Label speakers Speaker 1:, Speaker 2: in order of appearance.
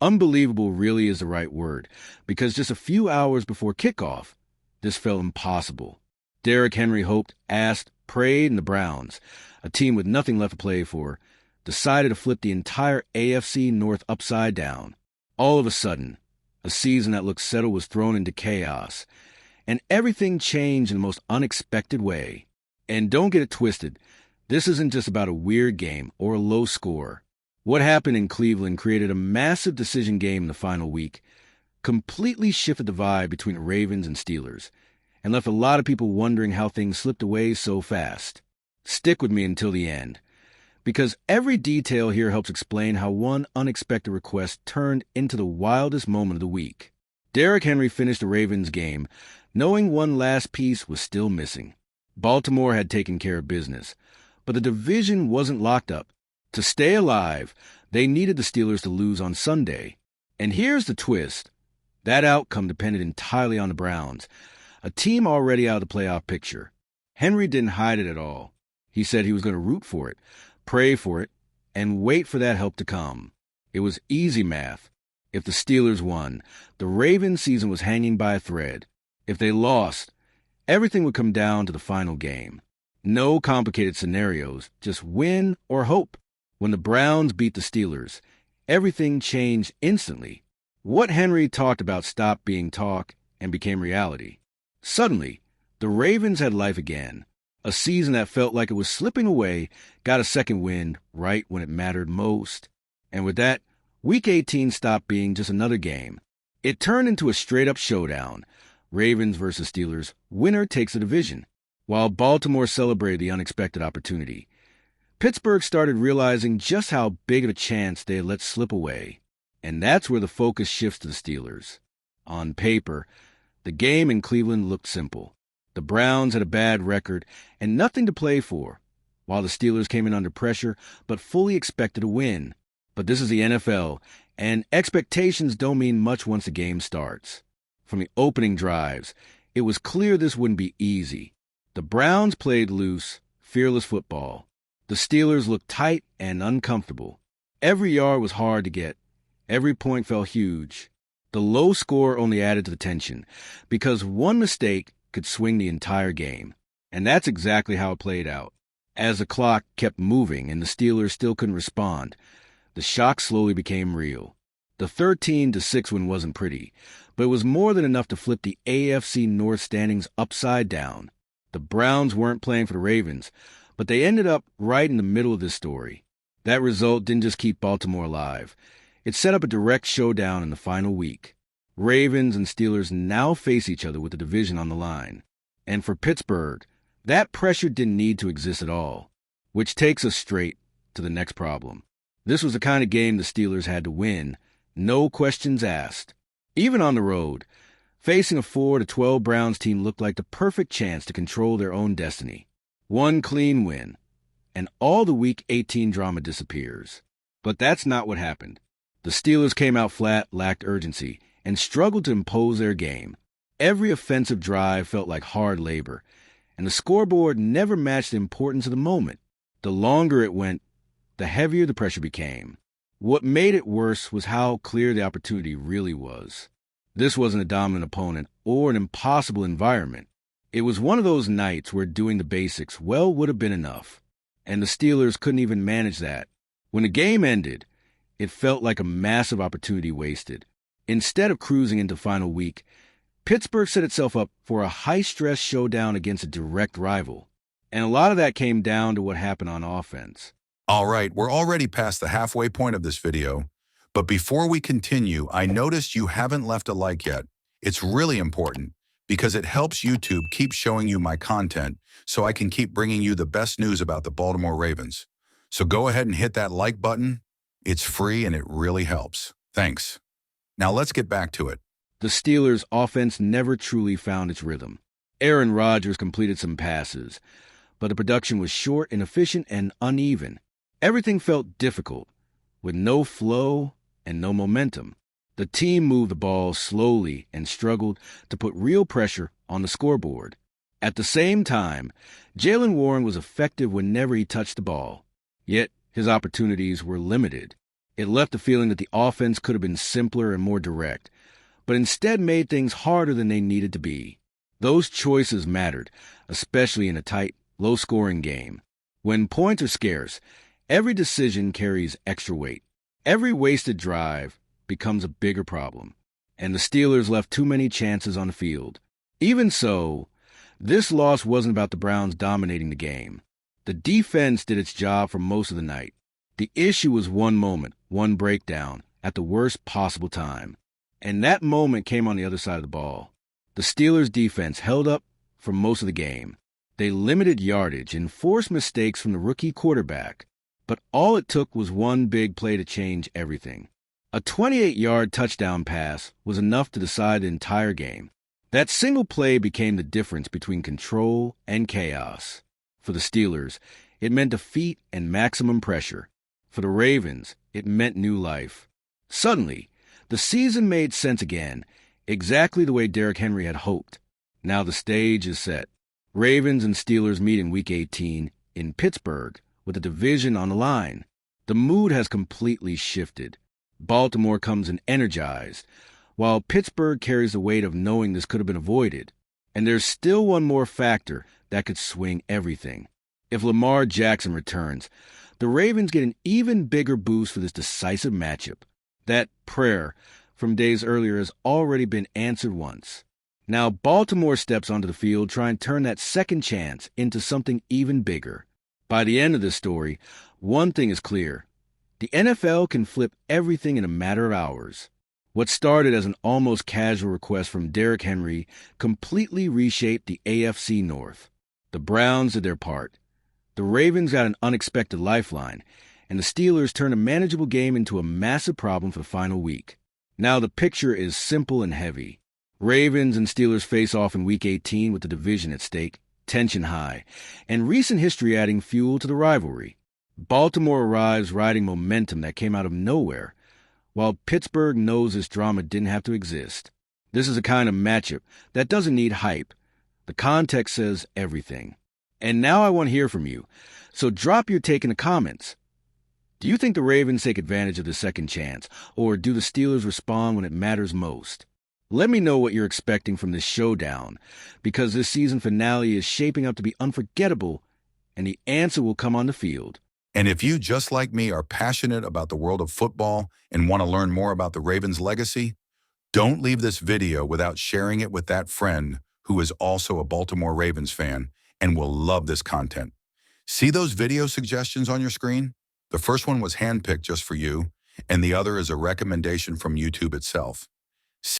Speaker 1: Unbelievable really is the right word, because just a few hours before kickoff, this felt impossible. Derrick Henry hoped, asked, prayed, and the Browns, a team with nothing left to play for, decided to flip the entire AFC North upside down. All of a sudden, a season that looked settled was thrown into chaos, and everything changed in the most unexpected way. And don't get it twisted, this isn't just about a weird game or a low score. What happened in Cleveland created a massive decision game in the final week, completely shifted the vibe between the Ravens and Steelers, and left a lot of people wondering how things slipped away so fast. Stick with me until the end, because every detail here helps explain how one unexpected request turned into the wildest moment of the week. Derrick Henry finished the Ravens game, knowing one last piece was still missing. Baltimore had taken care of business, but the division wasn't locked up. To stay alive, they needed the Steelers to lose on Sunday. And here's the twist. That outcome depended entirely on the Browns, a team already out of the playoff picture. Henry didn't hide it at all. He said he was going to root for it, pray for it, and wait for that help to come. It was easy math. If the Steelers won, the Ravens' season was hanging by a thread. If they lost, everything would come down to the final game. No complicated scenarios, just win or hope. When the Browns beat the Steelers, everything changed instantly. What Henry talked about stopped being talk and became reality. Suddenly, the Ravens had life again. A season that felt like it was slipping away got a second wind right when it mattered most. And with that, Week 18 stopped being just another game. It turned into a straight-up showdown. Ravens versus Steelers, winner takes the division. While Baltimore celebrated the unexpected opportunity, Pittsburgh started realizing just how big of a chance they had let slip away. And that's where the focus shifts to the Steelers. On paper, the game in Cleveland looked simple. The Browns had a bad record and nothing to play for, while the Steelers came in under pressure but fully expected to win. But this is the NFL, and expectations don't mean much once the game starts. From the opening drives, it was clear this wouldn't be easy. The Browns played loose, fearless football. The Steelers looked tight and uncomfortable. Every yard was hard to get. Every point felt huge. The low score only added to the tension, because one mistake could swing the entire game. And that's exactly how it played out. As the clock kept moving and the Steelers still couldn't respond, the shock slowly became real. The 13-6 win wasn't pretty, but it was more than enough to flip the AFC North standings upside down. The Browns weren't playing for the Ravens, but they ended up right in the middle of this story. That result didn't just keep Baltimore alive. It set up a direct showdown in the final week. Ravens and Steelers now face each other with the division on the line. And for Pittsburgh, that pressure didn't need to exist at all, which takes us straight to the next problem. This was the kind of game the Steelers had to win, no questions asked. Even on the road, facing a 4-12 Browns team looked like the perfect chance to control their own destiny. One clean win, and all the Week 18 drama disappears. But that's not what happened. The Steelers came out flat, lacked urgency, and struggled to impose their game. Every offensive drive felt like hard labor, and the scoreboard never matched the importance of the moment. The longer it went, the heavier the pressure became. What made it worse was how clear the opportunity really was. This wasn't a dominant opponent or an impossible environment. It was one of those nights where doing the basics would have been enough, and the Steelers couldn't even manage that. When the game ended, it felt like a massive opportunity wasted. Instead of cruising into final week, Pittsburgh set itself up for a high-stress showdown against a direct rival, and a lot of that came down to what happened on offense.
Speaker 2: All right, we're already past the halfway point of this video, but before we continue, I noticed you haven't left a like yet. It's really important, because it helps YouTube keep showing you my content so I can keep bringing you the best news about the Baltimore Ravens. So go ahead and hit that like button. It's free and it really helps. Thanks. Now let's get back to it.
Speaker 1: The Steelers' offense never truly found its rhythm. Aaron Rodgers completed some passes, but the production was short, inefficient, and uneven. Everything felt difficult, with no flow and no momentum. The team moved the ball slowly and struggled to put real pressure on the scoreboard. At the same time, Jaylen Warren was effective whenever he touched the ball, yet his opportunities were limited. It left the feeling that the offense could have been simpler and more direct, but instead made things harder than they needed to be. Those choices mattered, especially in a tight, low-scoring game. When points are scarce, every decision carries extra weight. Every wasted drive becomes a bigger problem, and the Steelers left too many chances on the field. Even so, this loss wasn't about the Browns dominating the game. The defense did its job for most of the night. The issue was one moment, one breakdown, at the worst possible time. And that moment came on the other side of the ball. The Steelers' defense held up for most of the game. They limited yardage and forced mistakes from the rookie quarterback. But all it took was one big play to change everything. A 28-yard touchdown pass was enough to decide the entire game. That single play became the difference between control and chaos. For the Steelers, it meant defeat and maximum pressure. For the Ravens, it meant new life. Suddenly, the season made sense again, exactly the way Derrick Henry had hoped. Now the stage is set. Ravens and Steelers meet in Week 18 in Pittsburgh with the division on the line. The mood has completely shifted. Baltimore comes in energized, while Pittsburgh carries the weight of knowing this could have been avoided. And there's still one more factor that could swing everything. If Lamar Jackson returns, the Ravens get an even bigger boost for this decisive matchup. That prayer from days earlier has already been answered once. Now Baltimore steps onto the field trying to turn that second chance into something even bigger. By the end of this story, one thing is clear. The NFL can flip everything in a matter of hours. What started as an almost casual request from Derrick Henry completely reshaped the AFC North. The Browns did their part. The Ravens got an unexpected lifeline, and the Steelers turned a manageable game into a massive problem for the final week. Now the picture is simple and heavy. Ravens and Steelers face off in Week 18 with the division at stake, tension high, and recent history adding fuel to the rivalry. Baltimore arrives riding momentum that came out of nowhere, while Pittsburgh knows this drama didn't have to exist. This is a kind of matchup that doesn't need hype. The context says everything. And now I want to hear from you, so drop your take in the comments. Do you think the Ravens take advantage of the second chance, or do the Steelers respond when it matters most? Let me know what you're expecting from this showdown, because this season finale is shaping up to be unforgettable, and the answer will come on the field.
Speaker 2: And if you, just like me, are passionate about the world of football and want to learn more about the Ravens' legacy, don't leave this video without sharing it with that friend who is also a Baltimore Ravens fan and will love this content. See those video suggestions on your screen? The first one was handpicked just for you, and the other is a recommendation from YouTube itself.